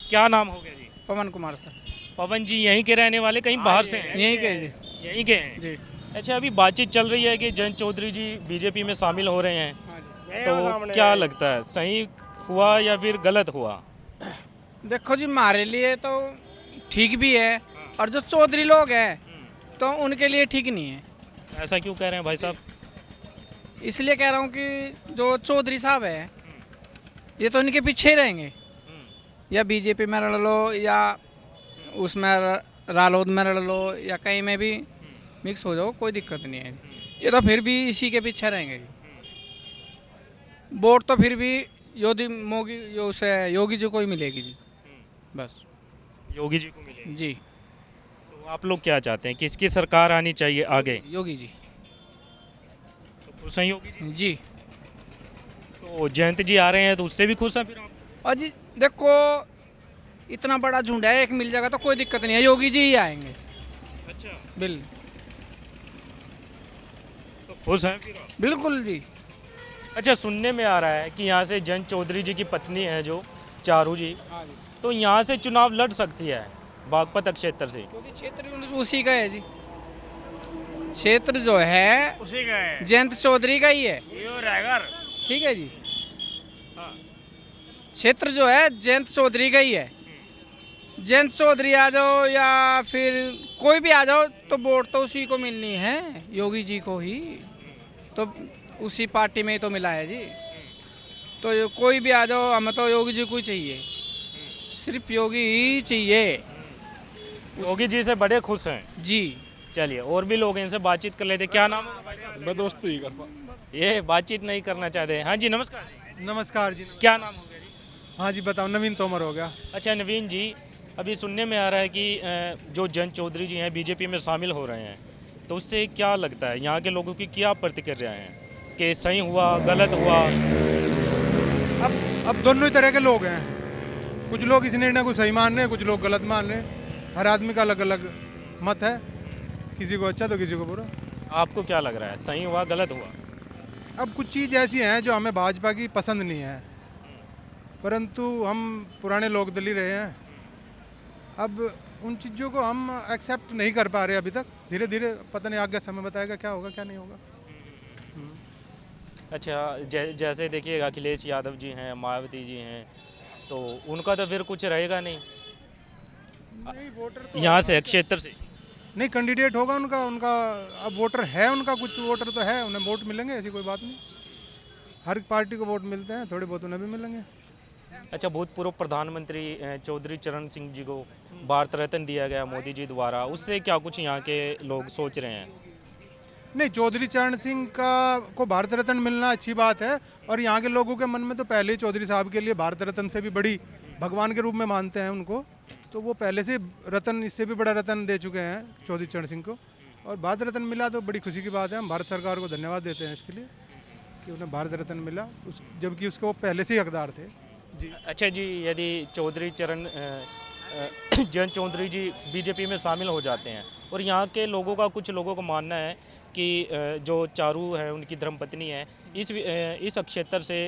क्या नाम हो गया जी? पवन कुमार सर। पवन जी यहीं के रहने वाले, कहीं बाहर से हैं? यहीं के जी। यहीं के हैं जी। अच्छा, अभी बातचीत चल रही है कि जयंत चौधरी जी बीजेपी में शामिल हो रहे हैं, हाँ जी। तो क्या लगता है, सही हुआ या फिर गलत हुआ? देखो जी, हमारे लिए तो ठीक भी है और जो चौधरी लोग हैं तो उनके लिए ठीक नहीं है। ऐसा क्यों कह रहे हैं भाई साहब? इसलिए कह रहा हूँ कि जो चौधरी साहब है ये तो इनके पीछे ही रहेंगे, या बीजेपी में लड़ लो या उसमें रालोद में लड़ लो या कहीं में भी मिक्स हो जाओ, कोई दिक्कत नहीं है। ये तो फिर भी इसी के पीछे रहेंगे। वोट तो फिर भी योगी जी को ही मिलेगी जी, बस। योगी जी को मिलेगी जी। तो आप लोग क्या चाहते हैं, किसकी सरकार आनी चाहिए आगे? योगी जी। तो खुश हैं योगी जी? जी। तो जयंत जी आ रहे हैं तो उससे भी खुश हैं फिर आप? और जी देखो, इतना बड़ा झुंड है, एक मिल जाएगा तो कोई दिक्कत नहीं है, योगी जी ही आएंगे। अच्छा, बिल तो खुश हैं फिर आप? बिल्कुल जी। अच्छा, सुनने में आ रहा है कि यहाँ से जयंत चौधरी जी की पत्नी है जो चारू जी, तो यहाँ से चुनाव लड़ सकती है बागपत क्षेत्र से। क्योंकि क्षेत्र उसी का है जी, क्षेत्र जो है उसी का है, जयंत चौधरी का ही है। ठीक है जी। क्षेत्र जो है जयंत चौधरी का ही है। जयंत चौधरी आ जाओ या फिर कोई भी आ जाओ तो वोट तो उसी को मिलनी है, योगी जी को ही। तो उसी पार्टी में ही तो मिला है जी। तो कोई भी आ जाओ, हमें तो योगी जी को ही चाहिए, सिर्फ योगी ही चाहिए। योगी जी से बड़े खुश हैं जी। चलिए, और भी लोग हैं, इनसे बातचीत कर लेते। क्या नाम है भाई साहब? मैं दोस्त ही कर पा। ये बातचीत नहीं करना चाहते? हाँ जी, नमस्कार जी। नमस्कार जी। क्या नाम हो गया जी? हाँ जी बताओ, नवीन तोमर हो गया। अच्छा नवीन जी, अभी सुनने में आ रहा है कि जो जयंत चौधरी जी हैं बीजेपी में शामिल हो रहे हैं, तो उससे क्या लगता है, यहाँ के लोगों की क्या प्रतिक्रिया है कि सही हुआ गलत हुआ? अब दोनों ही तरह के लोग हैं, कुछ लोग इस निर्णय को सही मान रहे हैं, कुछ लोग गलत मान रहे हैं। हर आदमी का अलग अलग मत है, किसी को अच्छा तो किसी को बुरा। आपको क्या लग रहा है, सही हुआ गलत हुआ? अब कुछ चीज़ ऐसी हैं जो हमें भाजपा की पसंद नहीं है, परंतु हम पुराने लोग दल ही रहे हैं। अब उन चीज़ों को हम एक्सेप्ट नहीं कर पा रहे अभी तक। धीरे धीरे पता नहीं, आगे समय बताएगा क्या होगा क्या नहीं होगा। अच्छा, जैसे देखिए अखिलेश यादव जी हैं, मायावती जी हैं, तो उनका तो फिर कुछ रहेगा नहीं नहीं, वोटर तो यहाँ से क्षेत्र से? नहीं, कैंडिडेट होगा उनका उनका अब वोटर है, उनका कुछ वोटर तो है, उन्हें वोट मिलेंगे, ऐसी कोई बात नहीं। हर पार्टी को वोट मिलते हैं, थोड़े बहुत उन्हें भी मिलेंगे। अच्छा, भूतपूर्व प्रधानमंत्री चौधरी चरण सिंह जी को भारत रत्न दिया गया मोदी जी द्वारा, उससे क्या कुछ यहाँ के लोग सोच रहे हैं? नहीं, चौधरी चरण सिंह का को भारत रत्न मिलना अच्छी बात है, और यहाँ के लोगों के मन में तो पहले ही चौधरी साहब के लिए भारत रत्न से भी बड़ी भगवान के रूप में मानते हैं उनको। तो वो पहले से रत्न, इससे भी बड़ा रत्न दे चुके हैं चौधरी चरण सिंह को, और भारत रत्न मिला तो बड़ी खुशी की बात है। हम भारत सरकार को धन्यवाद देते हैं इसके लिए कि उन्हें भारत रत्न मिला, जबकि उसके वो पहले से ही हकदार थे जी। अच्छा जी, यदि चौधरी चरण जयंत चौधरी जी बीजेपी में शामिल हो जाते हैं, और यहाँ के लोगों का, कुछ लोगों का मानना है कि जो चारू है उनकी धर्मपत्नी है, इस क्षेत्र से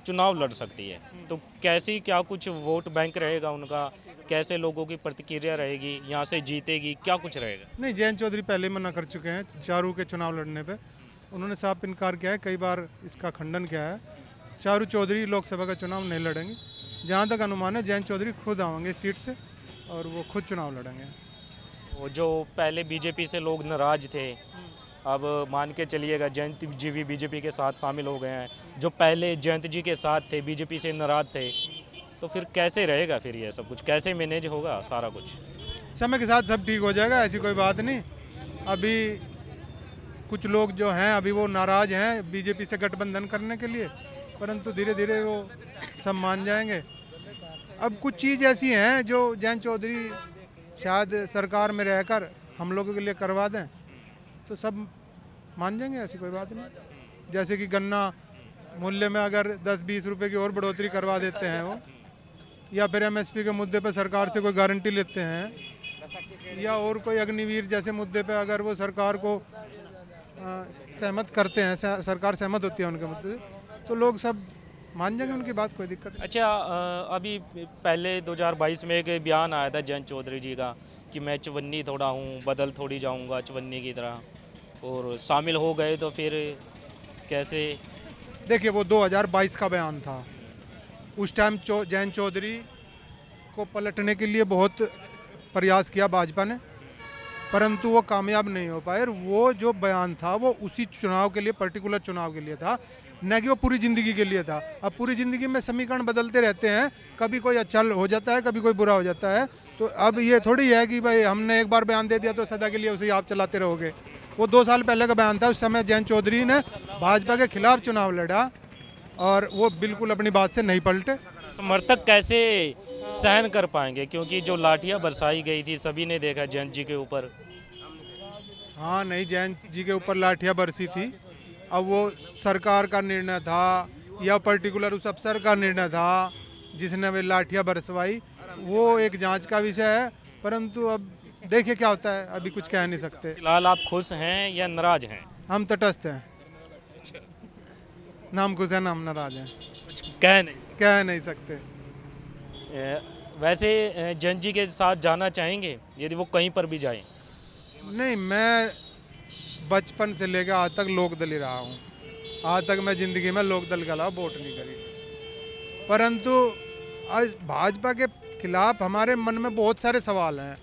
चुनाव लड़ सकती है, तो कैसी क्या कुछ वोट बैंक रहेगा उनका, कैसे लोगों की प्रतिक्रिया रहेगी, यहाँ से जीतेगी, क्या कुछ रहेगा? नहीं, जयंत चौधरी पहले ही मना कर चुके हैं चारू के चुनाव लड़ने पे। उन्होंने साफ इनकार किया है, कई बार इसका खंडन किया है। चारू चौधरी लोकसभा का चुनाव नहीं लड़ेंगे। जहाँ तक अनुमान है, जयंत चौधरी खुद आएंगे इस सीट से और वो खुद चुनाव लड़ेंगे। वो जो पहले बीजेपी से लोग नाराज थे, अब मान के चलिएगा जयंत जी भी बीजेपी के साथ शामिल हो गए हैं, जो पहले जयंत जी के साथ थे बीजेपी से नाराज थे, तो फिर कैसे रहेगा, फिर ये सब कुछ कैसे मैनेज होगा सारा कुछ? समय के साथ सब ठीक हो जाएगा, ऐसी कोई बात नहीं। अभी कुछ लोग जो हैं अभी वो नाराज़ हैं बीजेपी से गठबंधन करने के लिए, परंतु धीरे धीरे वो सब मान जाएंगे। अब कुछ चीज़ ऐसी हैं जो जयंत चौधरी शायद सरकार में रहकर हम लोगों के लिए करवा दें तो सब मान जाएंगे, ऐसी कोई बात नहीं। जैसे कि गन्ना मूल्य में अगर 10-20 रुपए की और बढ़ोतरी करवा देते हैं वो, या फिर एमएसपी के मुद्दे पे सरकार से कोई गारंटी लेते हैं, या और कोई अग्निवीर जैसे मुद्दे पे अगर वो सरकार को सहमत करते हैं, सरकार सहमत होती है उनके मुद्दे से, तो लोग सब मान जाएंगे उनकी बात, कोई दिक्कत नहीं। अच्छा, अभी पहले 2022 में एक बयान आया था जयंत चौधरी जी का कि मैं चवन्नी थोड़ा हूँ, बदल थोड़ी जाऊँगा चवन्नी की तरह, और शामिल हो गए तो फिर कैसे? देखिए वो 2022 का बयान था। उस टाइम जयंत चौधरी को पलटने के लिए बहुत प्रयास किया भाजपा ने, परंतु वो कामयाब नहीं हो पाए। और वो जो बयान था वो उसी चुनाव के लिए, पर्टिकुलर चुनाव के लिए था, न कि वो पूरी ज़िंदगी के लिए था। अब पूरी ज़िंदगी में समीकरण बदलते रहते हैं, कभी कोई अच्छा हो जाता है, कभी कोई बुरा हो जाता है। तो अब ये थोड़ी है कि भाई हमने एक बार बयान दे दिया तो सदा के लिए उसे आप चलाते रहोगे। वो 2 साल पहले का बयान था। उस समय जयंत चौधरी ने भाजपा के खिलाफ चुनाव लड़ा और वो बिल्कुल अपनी बात से नहीं पलटे। समर्थक कैसे सहन कर पाएंगे, क्योंकि जो लाठियाँ बरसाई गई थी सभी ने देखा जयंत जी के ऊपर। हाँ, नहीं, जयंत जी के ऊपर लाठियाँ बरसी थी। अब वो सरकार का निर्णय था या पर्टिकुलर उस अफसर का निर्णय था जिसने वे लाठियाँ बरसवाई, वो एक जांच का विषय है। परंतु अब देखिए क्या होता है, अभी कुछ कह नहीं सकते। फिलहाल आप खुश हैं या नाराज हैं? हम तटस्थ हैं, नाम खुश है ना हम नाराज हैं, कुछ कह नहीं सकते। कह नहीं सकते। वैसे जयंत जी के साथ जाना चाहेंगे यदि वो कहीं पर भी जाएं? नहीं, मैं बचपन से लेकर आज तक लोकदल ही रहा हूँ। आज तक मैं ज़िंदगी में लोकदल के अलावा वोट नहीं करी। परंतु आज भाजपा के खिलाफ हमारे मन में बहुत सारे सवाल हैं।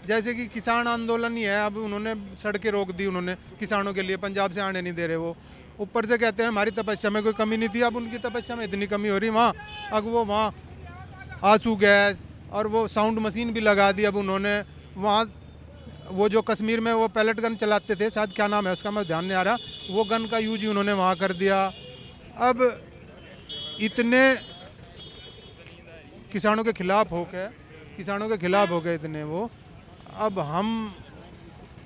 जैसे कि किसान आंदोलन ही है, अब उन्होंने सड़कें रोक दी, उन्होंने किसानों के लिए, पंजाब से आने नहीं दे रहे वो। ऊपर से कहते हैं हमारी तपस्या में कोई कमी नहीं थी, अब उनकी तपस्या में इतनी कमी हो रही वहाँ। अब वो वहाँ आंसू गैस और वो साउंड मशीन भी लगा दी। अब उन्होंने वहाँ वो जो कश्मीर में वो पैलेट गन चलाते थे, शायद क्या नाम है उसका, मैं ध्यान नहीं आ रहा, वो गन का यूज ही उन्होंने वहाँ कर दिया। अब इतने किसानों के खिलाफ हो गए इतने वो, अब हम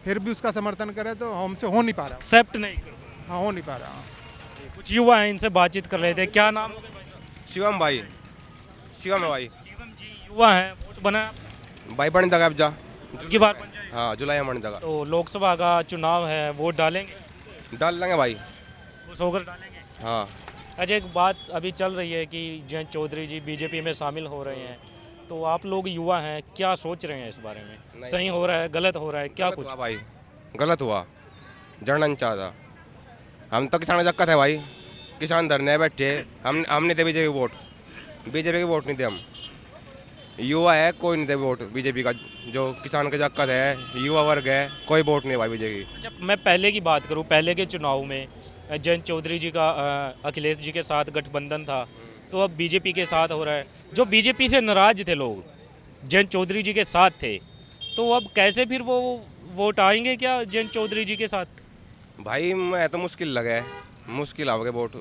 फिर भी उसका समर्थन करें तो हमसे हो नहीं पा रहा। एक्सेप्ट नहीं कर पा हाँ, हो नहीं पा रहा। रहे। कुछ युवा हैं, इनसे बातचीत कर रहे थे। क्या नाम है भाई? शिवम भाई, शिवम है भाई। शिवम जी युवा हैं, वोट बना भाई बन जगह अब जा। की बार बन जाएगा। हाँ, जुलाई में बन जगह। तो लोकसभा का चुनाव है, वोट डालेंगे? डाल लेंगे भाई। खुश होकर डालेंगे? हाँ। अच्छा, एक बात अभी चल रही है कि जयंत चौधरी जी बीजेपी में शामिल हो रहे हैं, तो आप लोग युवा हैं, क्या सोच रहे हैं इस बारे में? सही हो रहा है, गलत हो रहा है, क्या गलत कुछ? हुआ भाई, गलत हुआ, जड़ना नहीं चाहता। हम तो किसान जक्कत है भाई, किसान धरने बैठे, हमने दे बीजेपी की वोट नहीं दे। हम युवा है, कोई नहीं दे वोट बीजेपी का। जो किसान का जक्कत है, युवा वर्ग है, कोई वोट नहीं भाई बीजेपी। अच्छा, मैं पहले की बात करूं, पहले के चुनाव में जयंत चौधरी जी का अखिलेश जी के साथ गठबंधन था, तो अब बीजेपी के साथ हो रहा है। जो बीजेपी से नाराज थे लोग, जयंत चौधरी जी के साथ थे, तो अब कैसे फिर वो वोट आएंगे क्या जयंत चौधरी जी के साथ? भाई मैं तो मुश्किल लगे, मुश्किल आओगे वोट,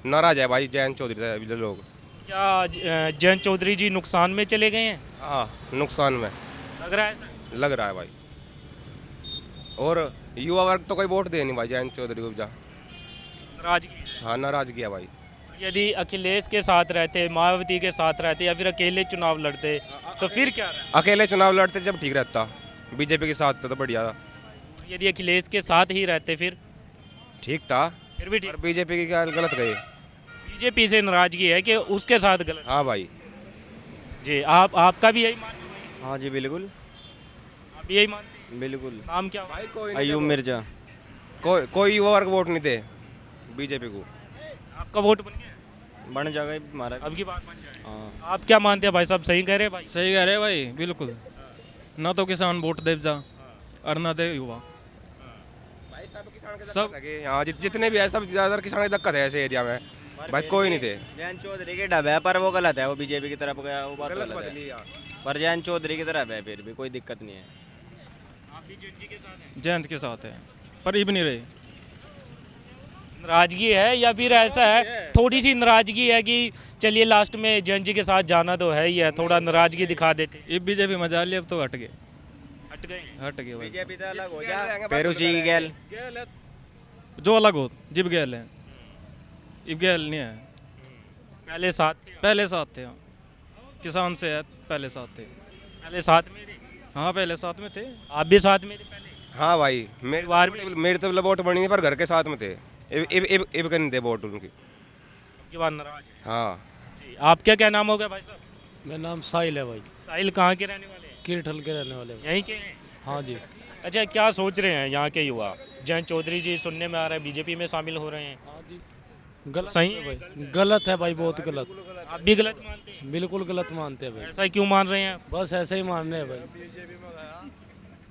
नाराज है भाई जयंत चौधरी से लोग। क्या जयंत चौधरी जी नुकसान में चले गए हैं? हाँ, नुकसान में लग रहा है ऐसा? लग रहा है भाई। और युवा वर्ग तो कोई वोट दे नहीं भाई जयंत चौधरी को। जा नाराजगी है। हाँ, नाराज किया भाई। यदि अखिलेश के साथ रहते, मायावती के साथ रहते, या फिर अकेले चुनाव लड़ते, तो फिर क्या रहता? अकेले चुनाव लड़ते जब ठीक रहता, बीजेपी के साथ तो बढ़िया था। यदि अखिलेश के साथ ही रहते फिर ठीक था, फिर भी ठीक। पर बीजेपी की क्या गलत गई। बीजेपी से नाराजगी है कि उसके साथ गलत। हाँ भाई। जी, आपका भी यही मानना है? हाँ जी बिल्कुल, आप भी यही मानते हैं? बिल्कुल। नाम क्या? भाई कोई अयूब मिर्जा। कोई युवा वर्ग वोट नहीं दे बीजेपी को। आपका वोट बन गया? बन जाएगा हमारा। अब की बात बन जाए। हाँ, आप क्या मानते हैं भाई साहब, सही कह रहे हैं भाई? सही कह रहे भाई, बिल्कुल। ना तो किसान वोट दे जा और ना दे युवा। सब यहाँ जितने भी है सब ज़्यादातर किसान की दिक्कत है ऐसे एरिया में भाई, कोई नहीं थे। जयंत चौधरी के डब है, पर वो गलत है, वो बीजेपी की तरफ गया, वो बात गलत गलत बदली है। यार। पर जयंत चौधरी की तरफ है, फिर भी कोई दिक्कत नहीं है। आप भी जयंत जी के साथ हैं? जयंत के साथ है, पर इब नहीं रहे। नाराजगी है या फिर ऐसा है थोड़ी सी नाराजगी है कि चलिए लास्ट में जयंत जी के साथ जाना तो है ही है, थोड़ा नाराजगी दिखा देते? इब बीजेपी मजा लिया, अब तो हट गए हट गए? भाई। बीजेपी तो अलग हो जा, पेरूसी की गैल। जो अलग हो, जिब गैल है, इब गैल नहीं है। पहले साथ थे? पहले साथ थे, हाँ। किसान से है, पहले साथ थे। पहले साथ में थे? हाँ, पहले साथ में थे। आप भी साथ में थे पहले? हाँ भाई, परिवार में? मेरे तो वोट बनी नहीं, पर घर के साथ में थे। इब करनी थे वोट उनकी। ये बात नाराज है। हाँ जी, आपका क्या नाम होगा भाई साहब? मेरा नाम साहिल है भाई, साहिल कहाँ के रहने वाले हैं? कीरठल के रहने वाले हैं। यहीं के हैं? हाँ जी। अच्छा, क्या सोच रहे हैं यहाँ के युवा? जयंत चौधरी जी सुनने में आ रहा है बीजेपी में शामिल हो रहे हैं, हाँ जी, गलत सही है है भाई, गलत है भाई, बहुत गलत, आप भी गलत मानते हैं? बिल्कुल गलत मानते हैं भाई। ऐसा क्यों मान रहे हैं आप? बस ऐसे ही मान रहे हैं भाई।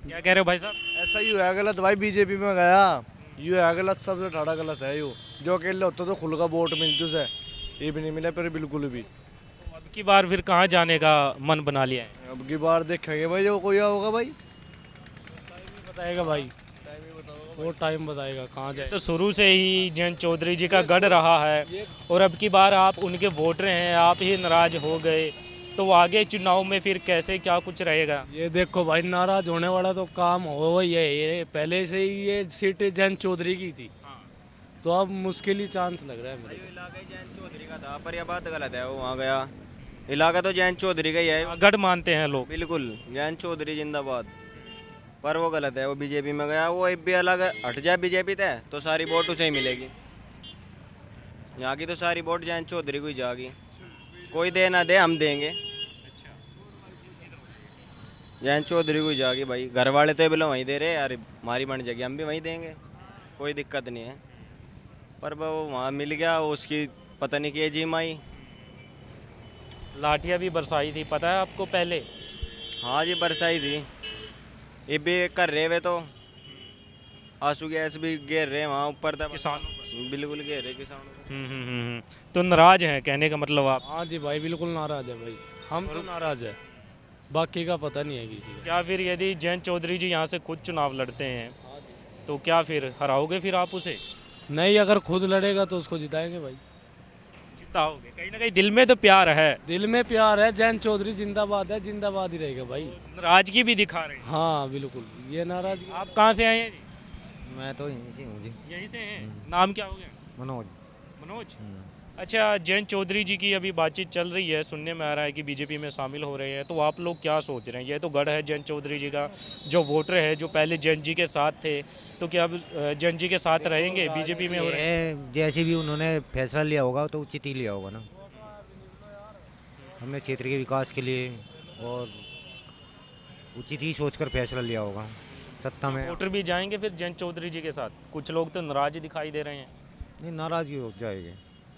क्या कह रहे हो भाई साहब? ऐसा ही है गलत भाई, बीजेपी में गया यू है गलत, सबसे ठाड़ा गलत है यू। जो अकेले होता तो खुल का वोट मिलती उसे, ये भी नहीं मिला पर बिल्कुल भी। तो अब की बार फिर कहाँ जाने का मन बना लिया है? अब की बार देखेंगे भाई जो कोई होगा भाई। बताएगा भाई, वो टाइम बताएगा कहाँ जाए। तो शुरू से ही जयंत चौधरी जी का गढ़ रहा है और अब की बार आप उनके वोटर हैं, आप ही नाराज हो गए, तो आगे चुनाव में फिर कैसे क्या कुछ रहेगा? ये देखो भाई, नाराज होने वाला तो काम हो वही है, ये पहले से ही ये सीट जयंत चौधरी की थी, तो अब मुश्किल ही चांस लग रहा है मेरे को। इलाका जयंत चौधरी का था, पर यह बात गलत है, वो वहाँ गया। इलाका तो जयंत चौधरी का ही है, गढ़ मानते हैं लोग। बिल्कुल जयंत चौधरी जिंदाबाद। पर वो गलत है, वो बीजेपी में गया, वो एक भी अलग हट जाए बीजेपी से तो सारी वोट उसे ही मिलेगी। यहाँ की तो सारी वोट जयंत चौधरी को ही जाएगी, कोई दे ना दे हम देंगे, जयंत चौधरी को ही जाएगी भाई। घर वाले तो बोले वहीं दे रहे यार, हमारी बन जाएगी हम भी वहीं देंगे, कोई दिक्कत नहीं है। पर वो वहाँ मिल गया, वो उसकी पता नहीं कि जिम आई। लाठियाँ भी बरसाई थी, पता है आपको पहले? हाँ जी बरसाई थी, ये भी कर रहे वे तो आंसू गैस भी गिर रहे वहाँ ऊपर तक, किसानों पर। बिल्कुल गिर रहे किसानों पर। तो नाराज हैं कहने का मतलब आप? हाँ जी भाई, बिल्कुल नाराज है भाई, हम तो नाराज है, बाकी का पता नहीं है किसी का। क्या फिर यदि जयंत चौधरी जी यहाँ से खुद चुनाव लड़ते हैं तो क्या फिर हराओगे फिर आप उसे? नहीं, अगर खुद लड़ेगा तो उसको जिताएंगे भाई। जिताओगे? कहीं ना कहीं दिल में तो प्यार है, दिल में प्यार है, जयंत चौधरी जिंदाबाद है, जिंदाबाद ही रहेगा भाई। नाराजगी भी दिखा रहे हैं। हाँ बिल्कुल, ये नाराज। आप कहाँ से आए हैं जी? मैं तो यहीं से हूँ जी। यहीं से हैं। नाम क्या हो गया? मनोज। मनोज। अच्छा, जयंत चौधरी जी की अभी बातचीत चल रही है, सुनने में आ रहा है कि बीजेपी में शामिल हो रहे हैं, तो आप लोग क्या सोच रहे हैं? ये तो गढ़ है जयंत चौधरी जी का, जो वोटर है जो पहले जयंत जी के साथ थे, तो क्या अब जयंत जी के साथ रहेंगे? बीजेपी में हो रहे हैं। जैसे भी उन्होंने फैसला लिया होगा तो उचित ही लिया होगा ना। हमने क्षेत्र के विकास के लिए और उचित ही सोचकर फैसला लिया होगा। सत्ता में वोटर भी जाएंगे फिर जयंत चौधरी जी के साथ? कुछ लोग तो नाराज दिखाई दे रहे हैं, नहीं, नाराजगी हो जाएगी,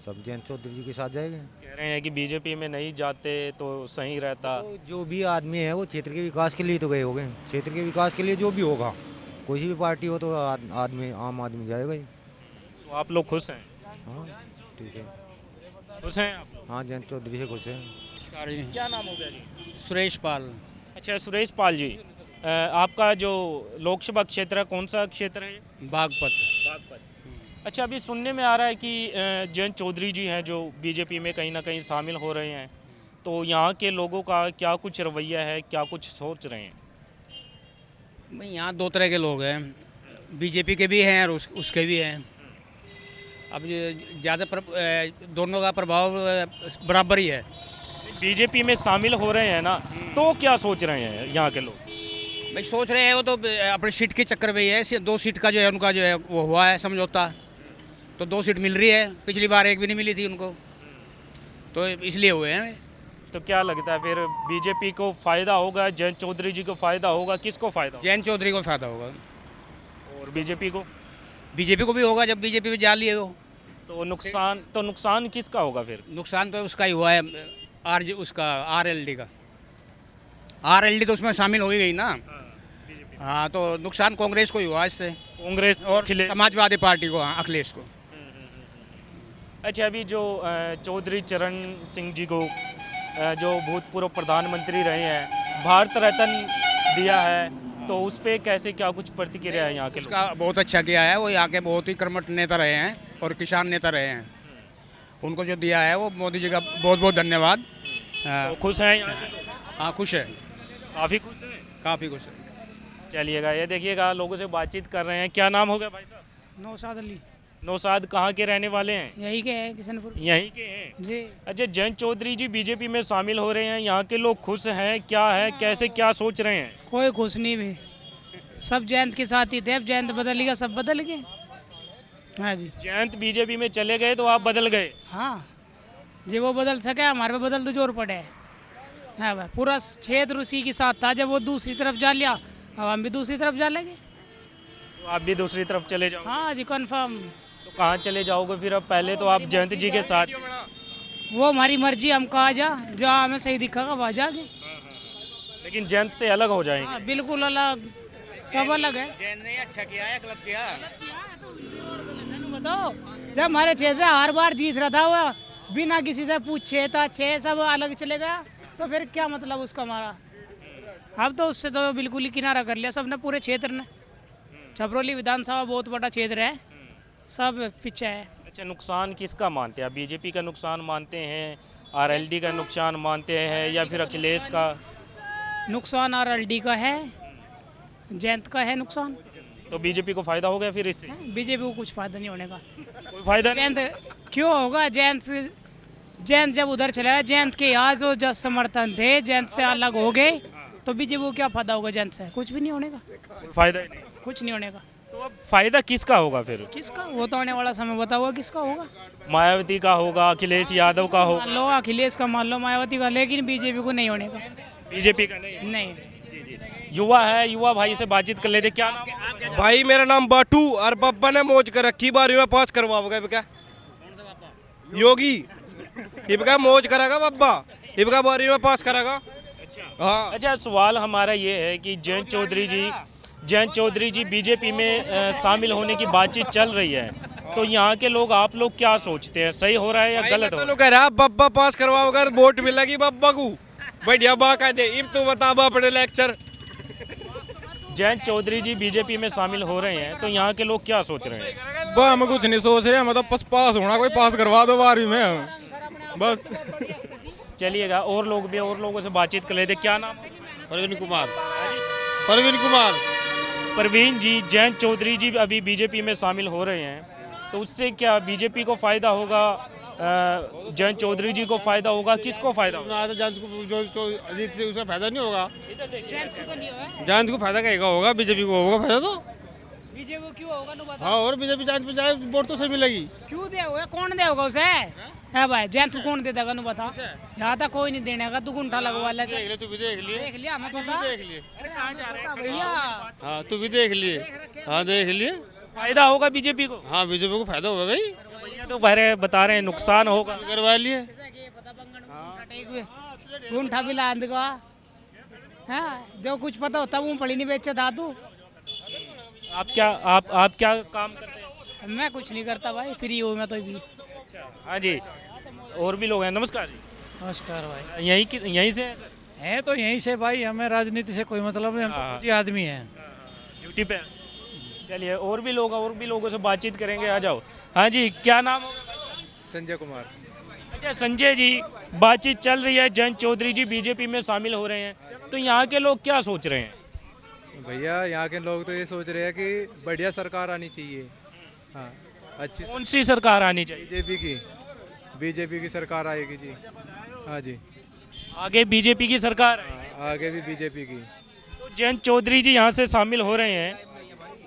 सब जयंत चौधरी जी के साथ जाएंगे। कह रहे हैं कि बीजेपी में नहीं जाते तो सही रहता। तो जो भी आदमी है वो क्षेत्र के विकास के लिए तो गए होंगे, क्षेत्र के विकास के लिए जो भी होगा, कोई सी भी पार्टी हो तो आदमी, आम आदमी जाएगा ही। तो आप लोग खुश हैं? हाँ ठीक है, खुश हैं आप लोग? हाँ जयंत चौधरी से खुश है। क्या नाम हो गया जी? सुरेश पाल। अच्छा, सुरेश पाल जी, आपका जो लोकसभा क्षेत्र है कौन सा क्षेत्र है? बागपत। बागपत। अच्छा, अभी सुनने में आ रहा है कि जयंत चौधरी जी हैं जो बीजेपी में कहीं ना कहीं शामिल हो रहे हैं, तो यहाँ के लोगों का क्या कुछ रवैया है, क्या कुछ सोच रहे हैं? भाई यहाँ दो तरह के लोग हैं, बीजेपी के भी हैं और उसके भी हैं। अब ज़्यादा दोनों का प्रभाव बराबर ही है। बीजेपी में शामिल हो रहे हैं ना, तो क्या सोच रहे हैं यहाँ के लोग? भाई सोच रहे हैं वो तो अपने सीट के चक्कर में ही है, 2 सीट का जो है उनका जो है वो हुआ है समझौता, तो 2 सीट मिल रही है, पिछली बार एक भी नहीं मिली थी उनको, तो इसलिए हुए हैं। तो क्या लगता है फिर बीजेपी को फ़ायदा होगा, जयंत चौधरी जी को फ़ायदा होगा, किसको फ़ायदा होगा? जयंत चौधरी को फायदा होगा और बीजेपी को? बीजेपी को भी होगा, जब बीजेपी में जा लिए वो। तो नुकसान किसका होगा फिर? नुकसान तो उसका ही हुआ है, आरएलडी का। आरएलडी तो उसमें शामिल हो ही गई ना। हाँ, तो नुकसान कांग्रेस को ही हुआ इससे, कांग्रेस और अखिलेश। समाजवादी पार्टी को, हाँ, अखिलेश को। अच्छा, अभी जो चौधरी चरण सिंह जी को जो भूतपूर्व प्रधानमंत्री रहे हैं, भारत रत्न दिया है, तो उस पर कैसे क्या कुछ प्रतिक्रिया है यहाँ के लोग? उसका बहुत अच्छा किया है, वो यहाँ के बहुत ही कर्मठ नेता रहे हैं और किसान नेता रहे हैं। उनको जो दिया है वो मोदी जी का बहुत बहुत धन्यवाद। तो खुश हैं यहाँ के लोग? हाँ, खुश है, काफ़ी खुश हैं। काफ़ी खुश है। चलिएगा, ये देखिएगा, लोगों से बातचीत कर रहे हैं। क्या नाम हो गया भाई साहब? नौशाद अली। नौशाद, कहाँ के रहने वाले हैं? यही के हैं, किशनपुर। यहीं के हैं जी। अच्छा, जयंत चौधरी जी बीजेपी में शामिल हो रहे हैं, यहाँ के लोग खुश हैं, क्या है, कैसे क्या सोच रहे हैं? कोई खुश नहीं भी, सब जयंत के साथ ही थे, अब जयंत बदल गया, सब बदल गए। हाँ जी। जयंत बीजेपी में चले गए तो आप बदल गए। हाँ जी, वो बदल सके, हमारे पे बदल तो जोर पड़े है। हाँ भाई, पूरा क्षेत्र उसी के साथ था, जब वो दूसरी तरफ जा लिया अब हम भी दूसरी तरफ जा लेंगे। तो आप भी दूसरी तरफ चले जाओ। हाँ जी, कन्फर्म। तो कहाँ चले जाओगे फिर? अब पहले तो आप जयंत जी के साथ। वो हमारी मर्जी, हम कहा जहाँ हमें सही दिखेगा वहाँ जाके। लेकिन जयंत से अलग हो जाएंगे। हाँ बिल्कुल अलग, सब अलग है। अच्छा किया है, गलत किया। बताओ, जब हमारे क्षेत्र हर बार जीत रहा था वो, बिना किसी से पूछे था, छः सब अलग चले गया, तो फिर क्या मतलब उसका हमारा। अब तो उससे तो बिल्कुल ही किनारा कर लिया सबने, पूरे क्षेत्र ने। छपरौली विधानसभा बहुत बड़ा क्षेत्र है, सब पीछे है। अच्छा, नुकसान किसका मानते हैं आप? बीजेपी का नुकसान मानते हैं, आरएलडी का नुकसान मानते हैं, या फिर अखिलेश का? नुकसान आरएलडी का है, जयंत का है नुकसान। तो बीजेपी को फायदा हो गया फिर इससे? बीजेपी को कुछ फायदा नहीं होने का। कोई फायदा नहीं। जयंत क्यों होगा? जयंत जब उधर चला गया, जयंत के यहाँ जो समर्थन थे, जयंत से अलग हो गए, तो बीजेपी को क्या फायदा होगा? जयंत से कुछ भी नहीं होने का, कोई फायदा ही नहीं। कुछ नहीं होने का। तो अब फायदा किसका होगा फिर? किसका? वो तो आने वाला समय बता हुआ किसका होगा। मायावती का होगा, अखिलेश यादव का होगा? मान लो अखिलेश का, मान लो मायावती का, लेकिन बीजेपी को नहीं होने का। बीजेपी का नहीं? नहीं। जी जी। युवा है, युवा भाई से बातचीत कर लेते। क्या नाम? भाई मेरा नाम बाटू, और पापा ने मौज कर रखी, 12वीं में पास करवाओगे क्या? योगी इबका मौज करेगा पापा, इबका 12वीं में पास करेगा। हाँ। अच्छा, सवाल हमारा ये है कि जयंत चौधरी जी बीजेपी में शामिल होने की बातचीत चल रही है, तो यहाँ के लोग, आप लोग क्या सोचते हैं, सही हो रहा है या गलत हो रहा है? कह रहा बब्बा पास करवाओगे तो वोट मिलेगी बब्बा को, बढ़िया बात है। इब तो बता अपने लेक्चर। जयंत चौधरी जी बीजेपी में शामिल हो रहे हैं, तो यहाँ के लोग क्या सोच रहे हैं? हम कुछ नहीं सोच रहे, मतलब पास होना, कोई पास करवा दो 12वीं में बस। चलिएगा, और लोग भी, और लोगों से बातचीत कर लेते। क्या नाम? परवीन कुमार। परवीन कुमार। परवीन जी, जयंत चौधरी जी अभी बीजेपी में शामिल हो रहे हैं, तो उससे क्या बीजेपी को फायदा होगा, जयंत चौधरी जी को फायदा होगा, किसको फायदा होगा? जयंत को जो अजीत से उसका फायदा नहीं होगा। जयंत को फायदा कहेगा होगा, बीजेपी को होगा फायदा। तो बीजेपी को क्यों होगा? हाँ, और बीजेपी जयंत पे जाए वोट तो सही मिलेगी। क्यों दे होगा? कौन दे होगा उसे? है भाई, जयंत को कौन दे देगा? नु बता। यहाँ तक कोई नहीं देने का, तू गुंठा लगवा ले। देख ले, तू भी देख लिए। देख लिया, हमें पता। देख लिए। भैया हाँ, तू भी देख लिए। हाँ, देख लिए। फायदा होगा बीजेपी को? हाँ, बीजेपी को फायदा होगा ही। भैया तो बता रहे हैं नुकसान होगा। करवा लिए। गुंठा भी लांद का। हाँ, जो कुछ पता होता वो पढ़ी नहीं बेचा था तू। आप क्या काम करते हैं? मैं कुछ नहीं करता भाई, फ्री हूँ मैं तो भी। हाँ जी, और भी लोग हैं। नमस्कार जी। नमस्कार भाई। यहीं से हैं सर? है तो यहीं से भाई, हमें राजनीति से कोई मतलब नहीं, हम तो कुछ ही आदमी हैं। ड्यूटी पे। चलिए, और भी लोगों से बातचीत करेंगे। आ जाओ। हाँ जी, क्या नाम होगा? संजय कुमार। अच्छा संजय जी, बातचीत चल रही है, जयंत चौधरी जी बीजेपी में शामिल हो रहे हैं, तो यहाँ के लोग क्या सोच रहे हैं? भैया यहाँ के लोग तो ये सोच रहे हैं कि बढ़िया सरकार आनी चाहिए। हाँ, अच्छी। कौन सी सरकार आनी चाहिए? बीजेपी की सरकार आएगी जी। हाँ जी, आगे बीजेपी की सरकार है। आगे भी बीजेपी की। तो जयंत चौधरी जी यहाँ से शामिल हो रहे हैं,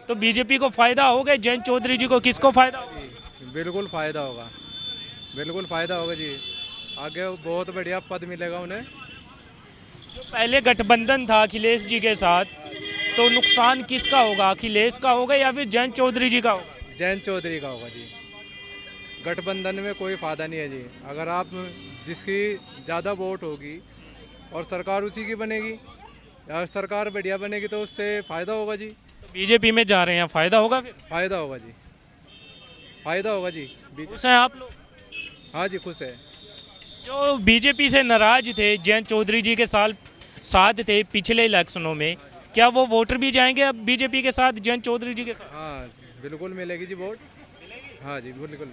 तो बीजेपी को फायदा होगा? जयंत चौधरी जी को किसको फायदा होगा? बिल्कुल फ़ायदा होगा, बिल्कुल फ़ायदा होगा जी। आगे बहुत बढ़िया पद मिलेगा उन्हें। जो पहले गठबंधन था अखिलेश जी के साथ, तो नुकसान किसका होगा? अखिलेश का होगा या फिर जयंत चौधरी जी का होगा? जयंत चौधरी का होगा जी। गठबंधन में कोई फ़ायदा नहीं है जी। अगर आप जिसकी ज़्यादा वोट होगी और सरकार उसी की बनेगी, और सरकार बढ़िया बनेगी, तो उससे फ़ायदा होगा जी। तो बीजेपी में जा रहे हैं, फायदा होगा फिर? फ़ायदा होगा जी, फ़ायदा होगा जी। खुश हैं आप लोग? हाँ जी, खुश है। जो बीजेपी से नाराज थे, जयंत चौधरी जी के साथ थे पिछले इलेक्शनों में, क्या वो वोटर भी जाएंगे अब बीजेपी के साथ, जयंत चौधरी जी के साथ? हाँ, बिल्कुल मिलेगी जी वोट। हाँ जी, बिल्कुल।